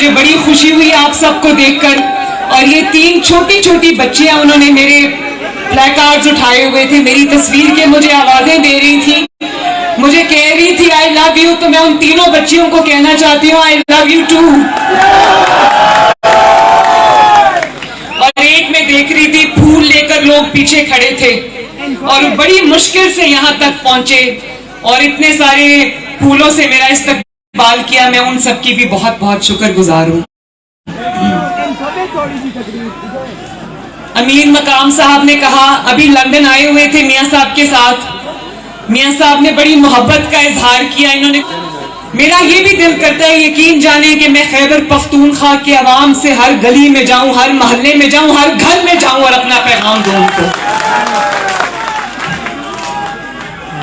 मुझे बड़ी खुशी हुई आप सबको देखकर। और ये 3 छोटी छोटी बच्चियां, उन्होंने मेरे प्लेकार्ड्स उठाए हुए थे, मेरी तस्वीर के मुझे आवाजें दे रही थी, मुझे कह रही थी आई लव यू। तो मैं उन तीनों बच्चियों को कहना चाहती हूँ आई लव यू टू। और एक में देख रही थी फूल लेकर लोग पीछे खड़े थे और बड़ी मुश्किल से यहाँ तक पहुंचे और इतने सारे फूलों से मेरा इस्तकबाल किया। मैं उन सबकी भी बहुत बहुत शुक्रगुजार हूँ। अमीर मकाम साहब ने कहा, अभी लंदन आए हुए थे मियाँ साहब के साथ, मियाँ साहब ने बड़ी मोहब्बत का इजहार किया। इन्होंने, मेरा ये भी दिल करता है यकीन जाने कि मैं खैबर पख्तूनख्वा के अवाम से हर गली में जाऊं, हर मोहल्ले में जाऊं, हर घर में जाऊं और अपना पैगाम दूं उनको,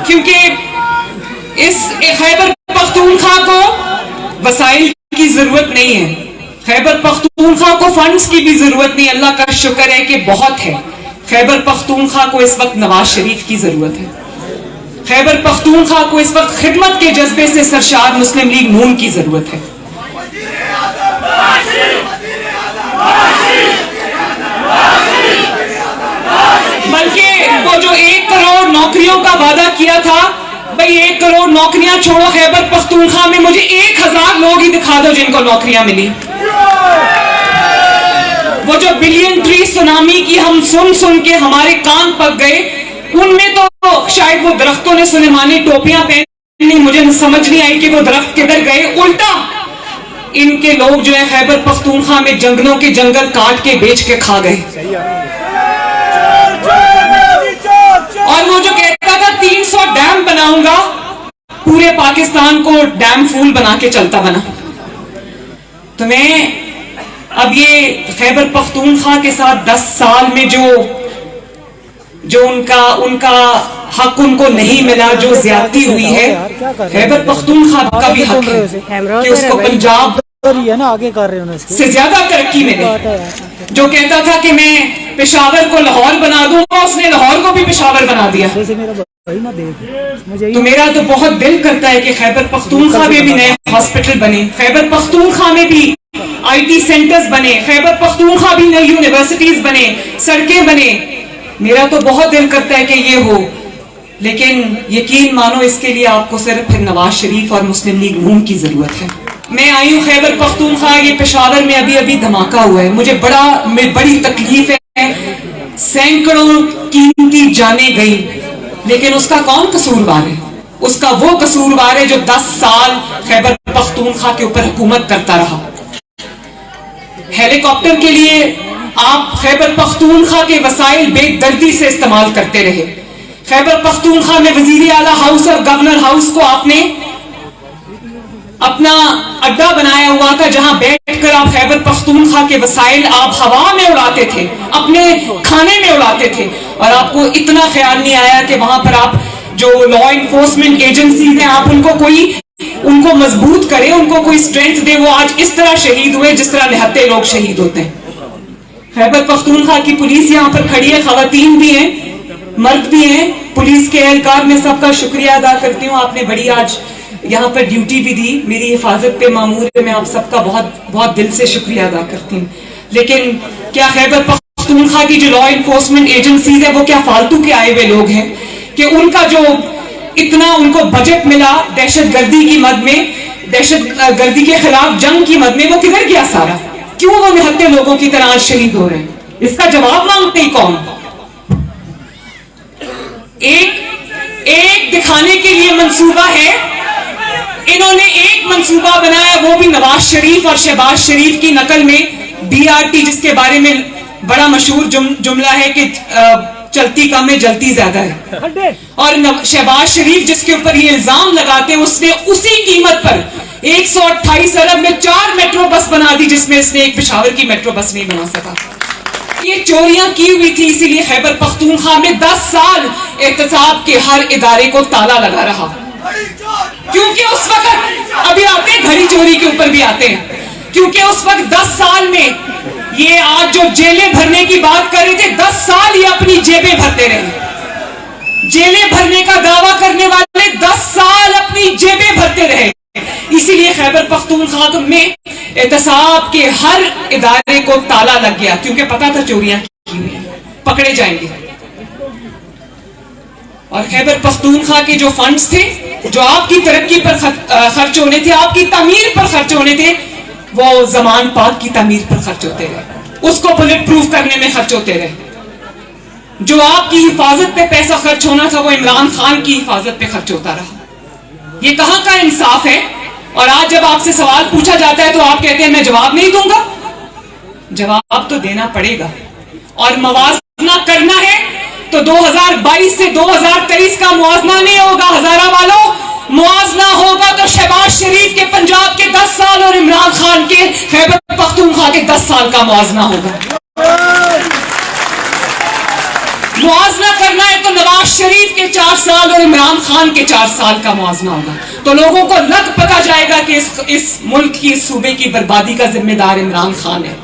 क्योंकि इस खैबर पख्तूनख्वा को वसाइल की जरूरत नहीं है, खैबर पख्तूनख्वा को फंड्स की भी जरूरत नहीं। अल्लाह का शुक्र है कि बहुत है। खैबर पख्तूनख्वा को इस वक्त नवाज शरीफ की जरूरत है। खैबर पख्तूनख्वा को इस वक्त खिदमत के जज्बे से सरशाद मुस्लिम लीग नून की जरूरत है। बल्कि वो जो 1 करोड़ नौकरियों का वादा किया था, भाई 1 करोड़ नौकरियां छोड़ो, खैबर पख्तूनख्वा में मुझे 1000 लोग ही दिखा दो जिनको नौकरियां मिली। वो जो बिलियन ट्री सुनामी की हम सुन सुन के हमारे कान पक गए, उनमें तो शायद वो दरख्तों ने सुलेमानी टोपियां पहनी, मुझे समझ नहीं आई कि वो दरख्त किधर गए। उल्टा इनके लोग जो है खैबर पख्तूनख्वा में जंगलों के जंगल काट के बेच के खा गए। और वो जो कहता था 300 डैम बनाऊंगा, पूरे पाकिस्तान को डैम फूल बना के चलता बना। तो मैं अब ये खैबर पख्तूनख्वा के साथ 10 साल में जो उनका हक उनको नहीं मिला, जो ज्यादती हुई है, खैबर पख्तूनख्वा का भी हक है कि उसको पंजाब आगे कर रहे से ज्यादा तरक्की मिले। जो कहता था कि मैं पेशावर को लाहौर बना दूंगा, उसने लाहौर को भी पेशावर बना दिया। तो मेरा तो बहुत दिल करता है कि खैबर पख्तूनख्वा में भी नए हॉस्पिटल बने, खैबर पख्तूनख्वा में भी IT सेंटर्स बने, खैबर पख्तूनख्वा भी नई यूनिवर्सिटीज बने, सड़कें बने। मेरा तो बहुत दिल करता है कि ये हो, लेकिन यकीन मानो इसके लिए आपको सिर्फ नवाज शरीफ और मुस्लिम लीग नून की जरूरत है। मैं आई हूँ खैबर पख्तूनख्वा, ये पेशावर में अभी अभी धमाका हुआ है, मुझे बड़ी तकलीफ है। सैकड़ों कीमती जाने गई, लेकिन उसका कौन कसूरवार है? उसका वो कसूरवार है जो 10 साल खैबर पख्तूनख्वा के ऊपर हुकूमत करता रहा। हेलीकॉप्टर के लिए आप खैबर पख्तूनख्वा के वसाइल बेदर्दी से इस्तेमाल करते रहे। खैबर पख्तूनख्वा में वजीर आला हाउस और गवर्नर हाउस को आपने अपना अड्डा बनाया हुआ था, जहां बैठकर आप खैबर पख्तूनख्वा के वसाइल आप हवा में उड़ाते थे, अपने खाने में उड़ाते थे। और आपको इतना ख्याल नहीं आया कि वहां पर आप जो लॉ इन्फोर्समेंट एजेंसीज हैं, आप उनको मजबूत करें, उनको कोई स्ट्रेंथ दे। वो आज इस तरह शहीद हुए जिस तरह 79 लोग शहीद होते हैं। खैबर पख्तूनख्वा की पुलिस यहाँ पर खड़ी है, खवातीन भी हैं, मर्द भी हैं, पुलिस के एहलकार, मैं सबका शुक्रिया अदा करती हूँ। आपने बड़ी आज यहाँ पर ड्यूटी भी दी, मेरी हिफाजत पे मामूर है, मैं आप सबका बहुत बहुत दिल से शुक्रिया अदा करती हूँ। लेकिन क्या खैबर पख्तूनख्वा की जो लॉ इन्फोर्समेंट एजेंसीज है वो क्या फालतू के आए हुए लोग हैं कि उनका जो इतना उनको बजट मिला दहशतगर्दी की मद में, दहशतगर्दी के खिलाफ जंग की मद में, वो किधर गया सारा? क्यों वो 79 लोगों की तरह आज शहीद हो रहे हैं? इसका जवाब मांगते ही कौन? एक दिखाने के लिए मंसूबा है, इन्होंने एक मंसूबा बनाया, वो भी नवाज शरीफ और शहबाज शरीफ की नकल में। BRT, जिसके बारे में बड़ा मशहूर जुमला है कि चलती कम है जलती ज्यादा है, और शहबाज शरीफ जिसके ऊपर ये इल्जाम लगाते हैं, उसने उसी कीमत पर 128 अरब में 4 मेट्रो बस बना दी, जिसमें इसने एक पेशावर की मेट्रो बस नहीं बना सका। ये चोरियां की हुई थी, इसीलिए खैबर पख्तूनख्वा में 10 साल एहतसाब के हर इदारे को ताला लगा रहा, क्योंकि उस वक्त अभी आते हैं घड़ी चोरी के ऊपर भी आते हैं, क्योंकि उस वक्त 10 साल में ये आज जो जेलें भरने की बात कर रहे थे, 10 साल ये अपनी जेबें भरते रहे। जेलें भरने का दावा करने वाले 10 साल अपनी जेबें भरते रहे। इसीलिए खैबर पख्तूनख्वा में एहतसाब के हर इदारे को ताला लग गया, क्योंकि पता था चोरियां की हुई, पकड़े जाएंगे। और खैबर पख्तूनख्वा के जो फंड्स थे, जो आपकी तरक्की पर खर्च होने थे, आपकी तामीर पर खर्च होने थे, वो जमान पाक की तामीर पर खर्च होते रहे, उसको बुलेट प्रूफ करने में खर्च होते रहे। जो आपकी हिफाजत पे पैसा खर्च होना था, वो इमरान खान की हिफाजत पे खर्च होता रहा। ये कहां का इंसाफ है? और आज जब आपसे सवाल पूछा जाता है तो आप कहते हैं मैं जवाब नहीं दूंगा। जवाब तो देना पड़ेगा, और मुआवजा करना है तो 2022 से 2023 का मुआवजा नहीं होगा हजारा वालों, मुआवजा होगा तो शहबाज शरीफ के पंजाब के 10 साल और इमरान खान के खैबर पख्तूनख्वा के 10 साल का मुआवजा होगा। मुआवजा करना है तो नवाज शरीफ के 4 साल और इमरान खान के 4 साल का मुआवजा होगा, तो लोगों को लग पता जाएगा कि इस मुल्क की, इस सूबे की बर्बादी का जिम्मेदार इमरान खान है।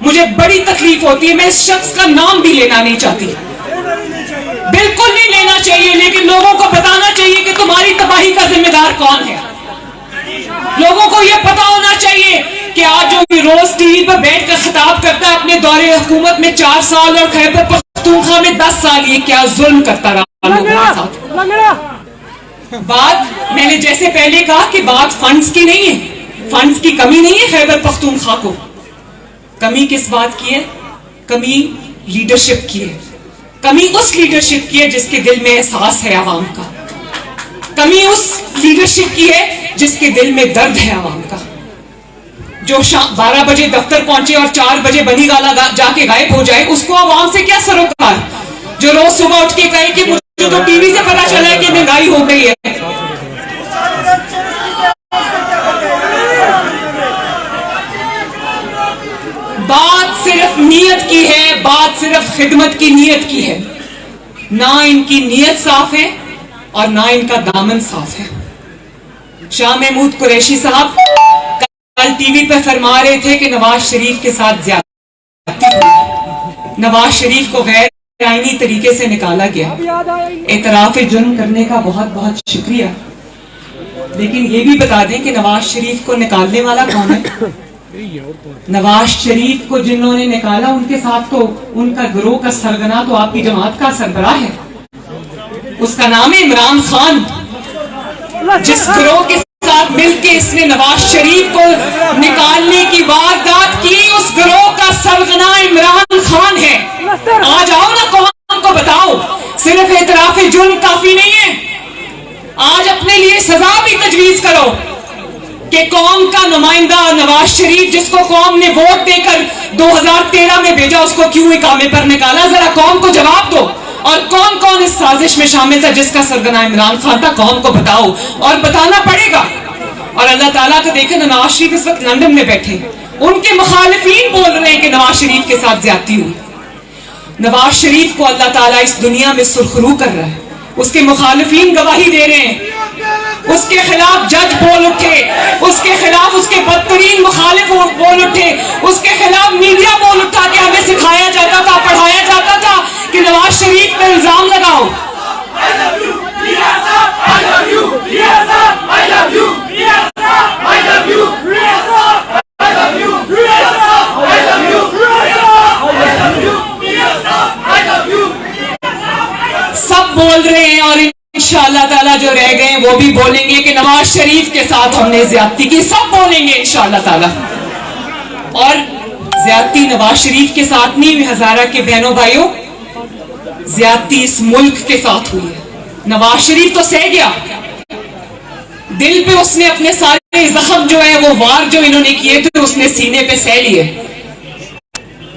मुझे बड़ी तकलीफ होती है, मैं इस शख्स का नाम भी लेना नहीं चाहती, बिल्कुल नहीं लेना चाहिए, लेकिन लोगों को बताना चाहिए कि तुम्हारी तबाही का जिम्मेदार कौन है। लोगों को यह पता होना चाहिए कि आज जो रोज टीवी पर बैठकर खिताब करता है अपने दौरे हुकूमत में 4 साल और खैबर पख्तूनख्वा में 10 साल, ये क्या जुल्म करता रहा लोगों के साथ। बात मैंने जैसे पहले कहा कि बात फंड्स की नहीं है, फंड्स की कमी नहीं है खैबर पख्तूनख्वा को। कमी किस बात की है? कमी लीडरशिप की है। कमी उस लीडरशिप की है जिसके दिल में एहसास है आवाम का। कमी उस लीडरशिप की है जिसके दिल में दर्द है आवाम का। जो 12 बजे दफ्तर पहुंचे और 4 बजे बनी गाला जाके गायब हो जाए, उसको आवाम से क्या सरोकार? जो रोज सुबह उठ के कहे कि मुझे तो टीवी से पता चला है कि महंगाई हो गई है। बात सिर्फ नीयत की है, बात सिर्फ खिदमत की नीयत की है। ना इनकी नीयत साफ है और ना इनका दामन साफ है। शाह महमूद कुरैशी साहब कल टीवी पर फरमा रहे थे कि नवाज शरीफ के साथ ज्यादती हुई, नवाज शरीफ को गैर आईनी तरीके से निकाला गया। एतराफ जुर्म करने का बहुत बहुत शुक्रिया, लेकिन ये भी बता दें कि नवाज शरीफ को निकालने वाला कौन है? नवाज शरीफ को जिन्होंने निकाला उनके साथ तो उनका गिरोह का सरगना तो आपकी जमात का सरबराह है, उसका नाम है इमरान खान। जिस गिरोह के साथ मिलकर इसने नवाज शरीफ को निकालने की वारदात की, उस गिरोह का सरगना इमरान खान है। आज आओ ना, कौम को बताओ, सिर्फ एतराफ जुर्म काफी नहीं है, आज अपने लिए सजा भी तजवीज करो कि कौम का नुमाइंदा नवाज शरीफ, जिसको कौम ने वोट देकर 2013 में भेजा, उसको क्यों इकामे पर निकाला? जरा कौम को जवाब दो। और कौन कौन इस साजिश में शामिल था जिसका सरगना इमरान खान था? कौम को बताओ, और बताना पड़ेगा। और अल्लाह ताला को देखे, नवाज शरीफ इस वक्त लंदन में बैठे, उनके मुखालिफीन बोल रहे हैं कि नवाज शरीफ के साथ ज्यादती हुई। नवाज शरीफ को अल्लाह ताला इस दुनिया में सुरखरू कर रहा है, उसके मुखालिफीन गवाही दे रहे हैं, उसके खिलाफ जज बोल उठे, उसके खिलाफ उसके बदतरीन मुखालिफ बोल उठे, उसके खिलाफ मीडिया बोल उठा कि हमें सिखाया जाता था, पढ़ाया जाता था कि नवाज शरीफ पे इल्जाम लगाओ। सब बोल रहे हैं, और इंशाअल्लाह ताला जो रह गए वो भी बोलेंगे कि नवाज शरीफ के साथ हमने ज्यादती की। सब बोलेंगे इंशाअल्लाह ताला। और ज्यादती नवाज शरीफ के साथ नहीं हुई, हजारा के बहनों भाइयों, ज्यादती इस मुल्क के साथ हुई है। नवाज शरीफ तो सह गया, दिल पे उसने अपने सारे जख्म जो है वो वार जो इन्होंने किए थे उसने सीने पे सह लिए।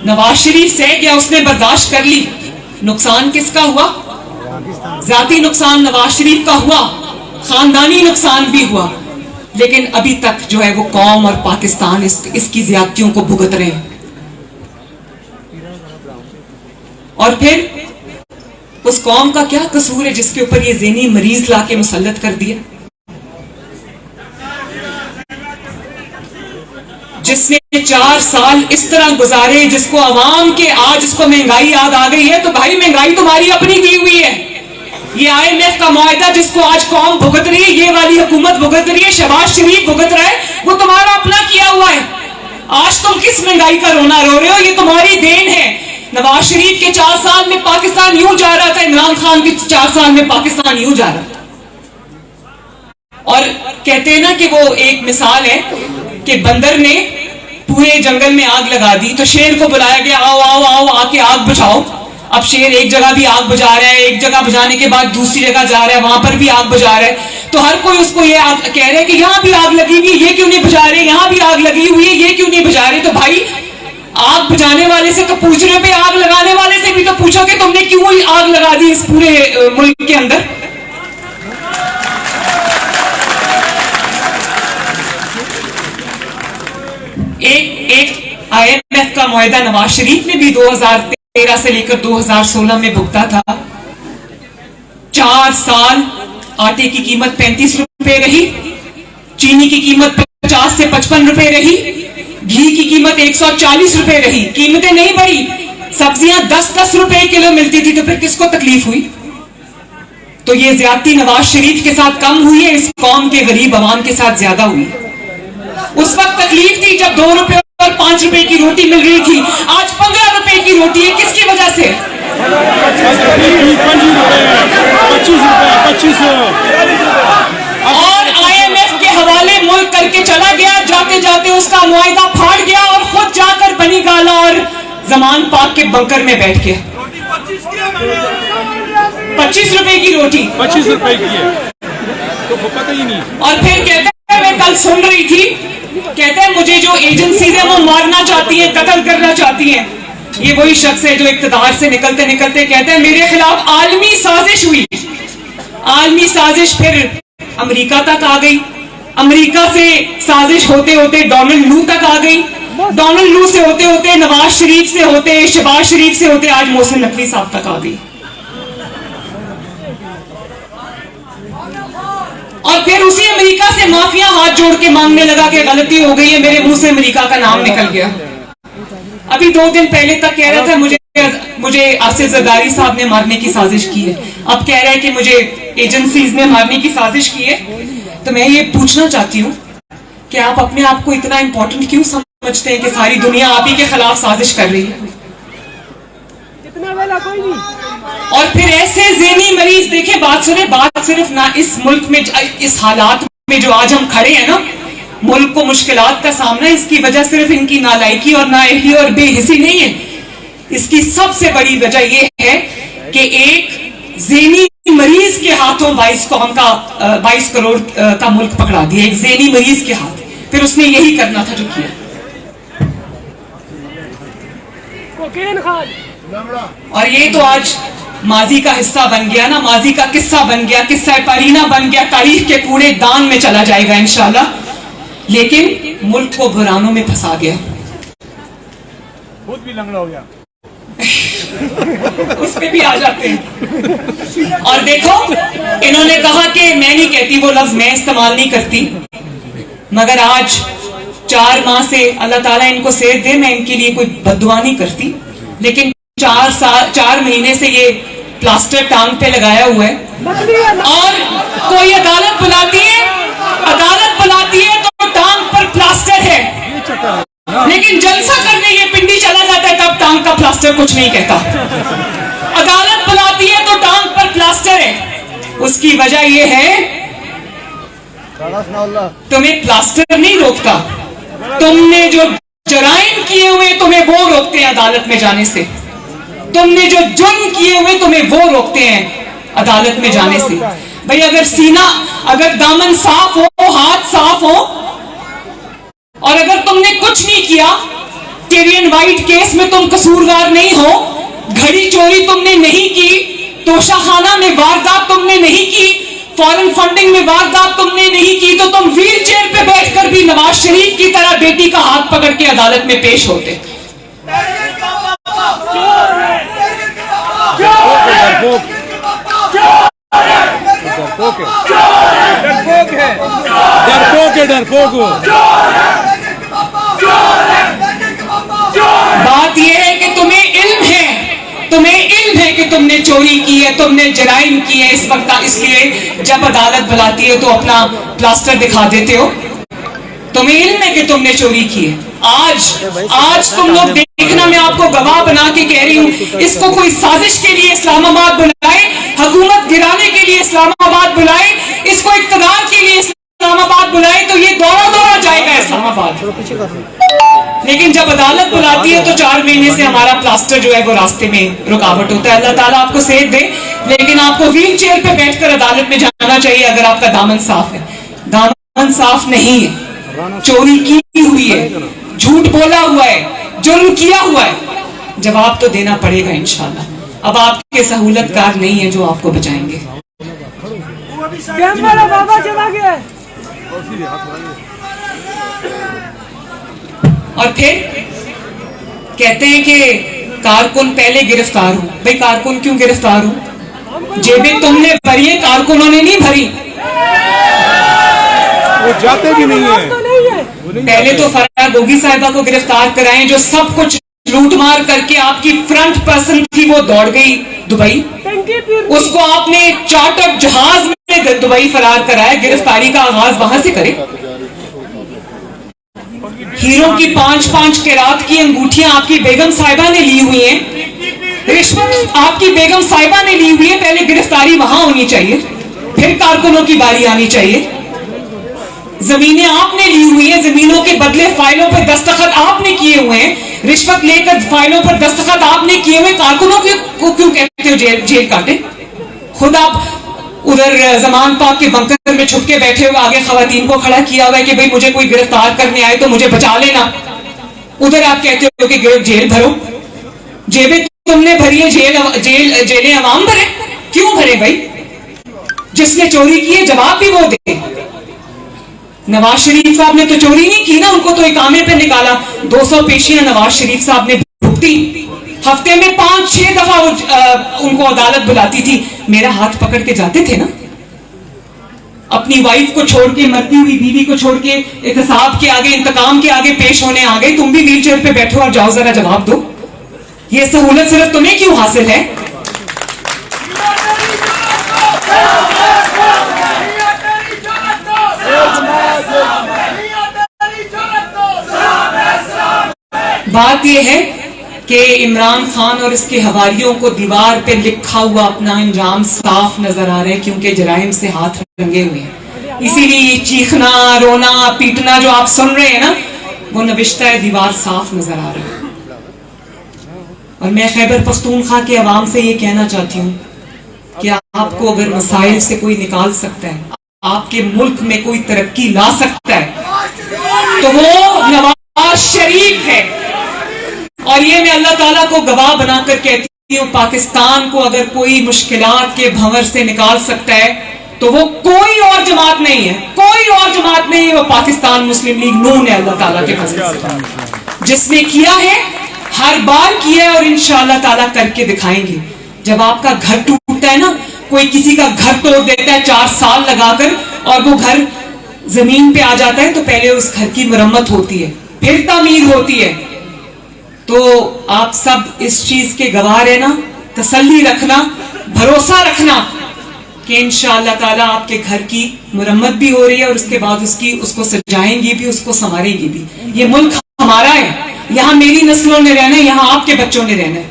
नवाज शरीफ सह गया, उसने बर्दाश्त कर ली। नुकसान किसका हुआ? जाती नुकसान नवाज शरीफ का हुआ, खानदानी नुकसान भी हुआ, लेकिन अभी तक जो है वो कौम और पाकिस्तान इसकी ज्यादतियों को भुगत रहे हैं। और फिर उस कौम का क्या कसूर है जिसके ऊपर ये ज़हनी मरीज लाके मुसल्लत कर दिया, जिसने 4 साल इस तरह गुजारे, जिसको आवाम के आज इसको महंगाई याद आ गई है। तो भाई महंगाई तुम्हारी अपनी की हुई है, ये IMF का मुआहदा जिसको आज कौम भुगत रही है, ये वाली हुकूमत भुगत रही है, शहबाज शरीफ भुगत रहा है, वो तुम्हारा अपना किया हुआ है। आज तुम किस महंगाई का रोना रो रहे हो? ये तुम्हारी देन है। नवाज शरीफ के 4 साल में पाकिस्तान यूं जा रहा था, इमरान खान के 4 साल में पाकिस्तान यूं जा रहा था। और कहते हैं ना कि वो एक मिसाल है कि बंदर ने पूरे जंगल में आग लगा दी, तो शेर को बुलाया गया, आओ आओ आओ आके आग बुझाओ। अब शेर एक जगह भी आग बुझा रहा है, एक जगह बुझाने के बाद दूसरी जगह जा रहा है, वहां पर भी आग बुझा रहा है। तो हर कोई उसको ये कह रहा है कि यहां भी आग लगी हुई है, ये क्यों नहीं बुझा रहे, यहां भी आग लगी हुई है, ये क्यों नहीं बुझा रहे। तो भाई आग बुझाने वाले से तो पूछ रहे हो, आग लगाने वाले से भी तो पूछो कि तुमने क्यों आग लगा दी इस पूरे मुल्क के अंदर। एक IMF का मुआहदा नवाज शरीफ ने भी 2013 से लेकर 2016 में भुगता था। 4 साल आटे की कीमत 35 रुपए रही, चीनी की कीमत 50 से 55 रुपए रही, घी की कीमत 140 रुपए रही। कीमतें नहीं बढ़ी, सब्जियां 10-10 रुपए किलो मिलती थी, तो फिर किसको तकलीफ हुई? तो ये ज्यादती नवाज शरीफ के साथ कम हुई है, इस कौम के गरीब अवाम के साथ ज्यादा हुई। उस वक्त तकलीफ थी जब 2 रुपए और 5 रुपए की रोटी मिल रही थी, आज 15 रुपए की रोटी है। किसकी वजह से? 25 और IMF के हवाले मुल्क करके चला गया, जाते जाते उसका मुआहदा फाड़ गया और खुद जाकर बनी गाला और जमान पाक के बंकर में बैठ गया। 25 रुपए की रोटी 25 रुपए की है, तो पता ही नहीं। और फिर कहते हैं, मैं कल सुन रही थी, कहते हैं मुझे जो एजेंसीज है वो मारना चाहती है, कत्ल करना चाहती है। ये वही शख्स है जो इक्तदार से निकलते निकलते कहते हैं मेरे खिलाफ आलमी साजिश हुई। आलमी साजिश फिर अमेरिका तक आ गई, अमेरिका से साजिश होते होते डोनाल्ड लू तक आ गई, डोनाल्ड लू से होते होते नवाज शरीफ से होते, शहबाज शरीफ से होते आज मोहसिन नकवी साहब तक आ गई। और फिर उसी अमेरिका से माफिया हाथ जोड़ के मांगने लगा कि गलती हो गई है, मेरे मुंह से अमेरिका का नाम निकल गया। अभी 2 दिन पहले तक कह रहा था मुझे आसिफ जरदारी साहब ने मारने की साजिश की है, अब कह रहा है कि मुझे एजेंसीज ने मारने की साजिश की है। तो मैं ये पूछना चाहती हूँ कि आप अपने आप को इतना इंपॉर्टेंट क्यों समझते हैं कि सारी दुनिया आप ही के खिलाफ साजिश कर रही है? और फिर ऐसे ज़हनी मरीज देखें, बात सुने, बात सिर्फ ना इस मुल्क में इस हालात में जो आज हम खड़े हैं ना, मुल्क को मुश्किलात का सामना, इसकी वजह सिर्फ इनकी नालायकी और नाअहली और बेहिसी नहीं है। इसकी सबसे बड़ी वजह यह है कि एक ज़हनी मरीज के हाथों 22 करोड़ का मुल्क पकड़ा दिया, एक ज़हनी मरीज के हाथ। फिर उसने यही करना था जो किया। और ये तो आज माजी का हिस्सा बन गया ना, माजी का किस्सा बन गया, किस्सा परीना बन गया, तारीख के कूड़े दान में चला जाएगा इंशाल्लाह। लेकिन मुल्क को बुरानों में फंसा गया, खुद भी लंगड़ा हो गया। उस पे भी आ जाते हैं। और देखो, इन्होंने कहा कि मैं नहीं कहती, वो लफ्ज मैं इस्तेमाल नहीं करती, मगर आज 4 माह से अल्लाह ताला इनको सेहत दे, मैं इनके लिए कोई बद्दुआ नहीं करती, लेकिन 4 महीने से ये प्लास्टर टांग पे लगाया हुआ है। और कोई अदालत बुलाती है तो टांग पर प्लास्टर है, लेकिन जलसा करने ये पिंडी चला जाता है तब टांग का प्लास्टर कुछ नहीं कहता। अदालत बुलाती है तो टांग पर प्लास्टर है। उसकी वजह ये है, तुम्हें प्लास्टर नहीं रोकता, तुमने जो जराइम किए हुए तुम्हें वो रोकते हैं अदालत में जाने से। तुमने जो जुर्म किए हुए तुम्हें वो रोकते हैं अदालत में जाने से। भाई अगर दामन साफ हो, हाथ साफ हो, और अगर तुमने कुछ नहीं किया, टेरियन वाइट केस में तुम कसूरवार नहीं हो, घड़ी चोरी तुमने नहीं की, तोशाखाना में वारदात तुमने नहीं की, फॉरेन फंडिंग में वारदात तुमने नहीं की, तो तुम व्हील चेयर पे बैठकर भी नवाज शरीफ की तरह बेटी का हाथ पकड़ के अदालत में पेश होते। बात यह है कि तुम्हें इल्म है कि तुमने चोरी की है, तुमने जराइम की है, इस वक्त इसलिए जब अदालत बुलाती है तो अपना प्लास्टर दिखा देते हो। तुम्हें इल्म है कि तुमने चोरी की है। आज तुम लोग देखना, मैं आपको गवाह बना के कह रही हूं, इसको कोई साजिश के लिए इस्लामाबाद बुलाए, हुकूमत गिराने के लिए इस्लामाबाद बुलाए, इसको इक़्तिदार के लिए इस्लामाबाद बुलाए, तो ये दौड़ा दौड़ा जाएगा इस्लामाबाद। लेकिन जब अदालत बुलाती है तो 4 महीने से हमारा प्लास्टर जो है वो रास्ते में रुकावट होता है। अल्लाह ताला आपको सेहत दे, लेकिन आपको व्हील चेयर पे बैठकर अदालत में जाना चाहिए अगर आपका दामन साफ है। दामन साफ नहीं है, चोरी की हुई है, झूठ बोला हुआ है, जुर्म किया हुआ है, जवाब तो देना पड़ेगा इंशाल्लाह। अब आपके सहूलतकार नहीं है जो आपको बचाएंगे। बाबा चला गया। और फिर कहते हैं कि कारकुन पहले गिरफ्तार हो। भाई कारकुन क्यों गिरफ्तार हो? जेबें तुमने भरी है, कारकुनों ने नहीं भरी। वो जाते भी नहीं है। पहले तो फरार गोगी साहिबा को गिरफ्तार कराएं, जो सब कुछ लूट मार करके आपकी फ्रंट पर्सन थी, वो दौड़ गई दुबई। उसको आपने चार्टर्ड जहाज में दुबई फरार कराया। गिरफ्तारी का आगाज वहां से करे। हीरो की 5-5 कैरात की अंगूठियां आपकी बेगम साहिबा ने ली हुई हैं, रिश्वत आपकी बेगम साहिबा ने ली हुई है। पहले गिरफ्तारी वहां होनी चाहिए, फिर कारकुनों की बारी आनी चाहिए। जमीनें आपने ली हुई है, जमीनों के बदले फाइलों पर दस्तखत आपने किए हुए हैं, रिश्वत लेकर फाइलों पर दस्तखत आपने किए हुए। कारकुनों को क्यों कहते हो जेल काटे? खुद आप उधर जमान पाक के बंकर में छुप के बैठे हुए, आगे खवातीन को खड़ा किया हुआ है कि भाई मुझे कोई गिरफ्तार करने आए तो मुझे बचा लेना। उधर आप कहते हो कि जेल भरो। जेबें तुमने भरी है, जेलें अवाम भरे। क्यों भरे भाई? जिसने चोरी की है जवाब भी वो दे। नवाज शरीफ साहब ने तो चोरी नहीं की ना, उनको तो इकामे पे निकाला। 200 पेशियां नवाज शरीफ साहब ने भुगती। हफ्ते में 5-6 दफा उनको अदालत बुलाती थी। मेरा हाथ पकड़ के जाते थे ना। अपनी वाइफ को छोड़ के, मरती हुई बीवी को छोड़ के एहतसाब के आगे, इंतकाम के आगे पेश होने आ गए। तुम भी व्हील चेयर पे बैठो और जाओ, जरा जवाब दो। ये सहूलत सिर्फ तुम्हें क्यों हासिल है? बात यह है कि इमरान खान और इसके हवारियों को दीवार पे लिखा हुआ अपना अंजाम साफ नजर आ रहा है, क्योंकि जराइम से हाथ रंगे हुए हैं। इसीलिए ये चीखना, रोना, पीटना जो आप सुन रहे हैं ना, वो नविश्ता है, दीवार साफ नजर आ रहा है। और मैं खैबर पख्तूनख्वा के अवाम से ये कहना चाहती हूँ कि आपको अगर मसाइल से कोई निकाल सकता है, आपके मुल्क में कोई तरक्की ला सकता है, तो वो नवाज शरीफ है। और ये मैं अल्लाह ताला को गवाह बनाकर कहती हूँ, पाकिस्तान को अगर कोई मुश्किलात के भंवर से निकाल सकता है तो वो कोई और जमात नहीं है, कोई और जमात नहीं है, वो पाकिस्तान मुस्लिम लीग नून है। अल्लाह ताला के फजल से जिसने किया है, हर बार किया है और इंशाअल्लाह ताला करके दिखाएंगे। जब आपका घर टूटता है ना, कोई किसी का घर तोड़ देता है 4 साल लगाकर, और वो घर जमीन पे आ जाता है, तो पहले उस घर की मरम्मत होती है, फिर तामीर होती है। तो आप सब इस चीज के गवाह रहना, तसल्ली रखना, भरोसा रखना कि इंशाअल्लाह ताला आपके घर की मुरम्मत भी हो रही है और उसके बाद उसको सजाएंगी भी, उसको संवारेंगी भी। ये मुल्क हमारा है, यहाँ मेरी नस्लों ने रहना है, यहाँ आपके बच्चों ने रहना है।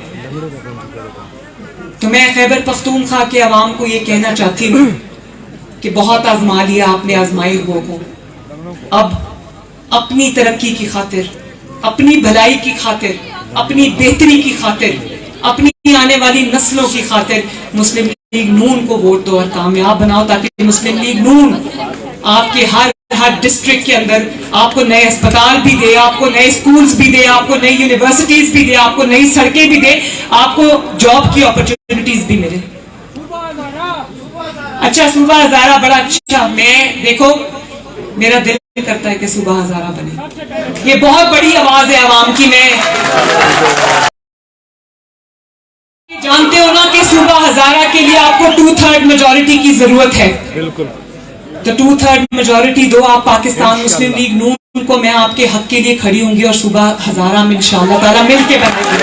तो मैं खैबर पख्तूनख्वा के अवाम को ये कहना चाहती हूँ कि बहुत आजमा लिया आपने आजमाई हुओं को। अब अपनी तरक्की की खातिर, अपनी भलाई की खातिर, अपनी बेहतरी की खातिर, अपनी आने वाली नस्लों की खातिर मुस्लिम लीग नून को वोट दो और कामयाब बनाओ, ताकि मुस्लिम लीग नून आपके हर डिस्ट्रिक्ट के अंदर आपको नए अस्पताल भी दे, आपको नए स्कूल्स भी दे, आपको नई यूनिवर्सिटीज भी दे, आपको नई सड़कें भी दे, आपको जॉब की अपॉर्चुनिटीज भी मिले। अच्छा, सूबा हजारा बड़ा अच्छा, मैं देखो मेरा दिल करता है कि सूबा हजारा बने। ये बहुत बड़ी आवाज है आवाम की। मैं जानते हो ना कि सूबा हजारा के लिए आपको 2/3 मेजॉरिटी की जरूरत है। बिल्कुल। तो 2/3 मेजॉरिटी दो आप पाकिस्तान मुस्लिम लीग नून को। मैं आपके हक के लिए खड़ी होंगी और सूबा हजारा में इंशाअल्लाह ताला मिलके बनेंगे।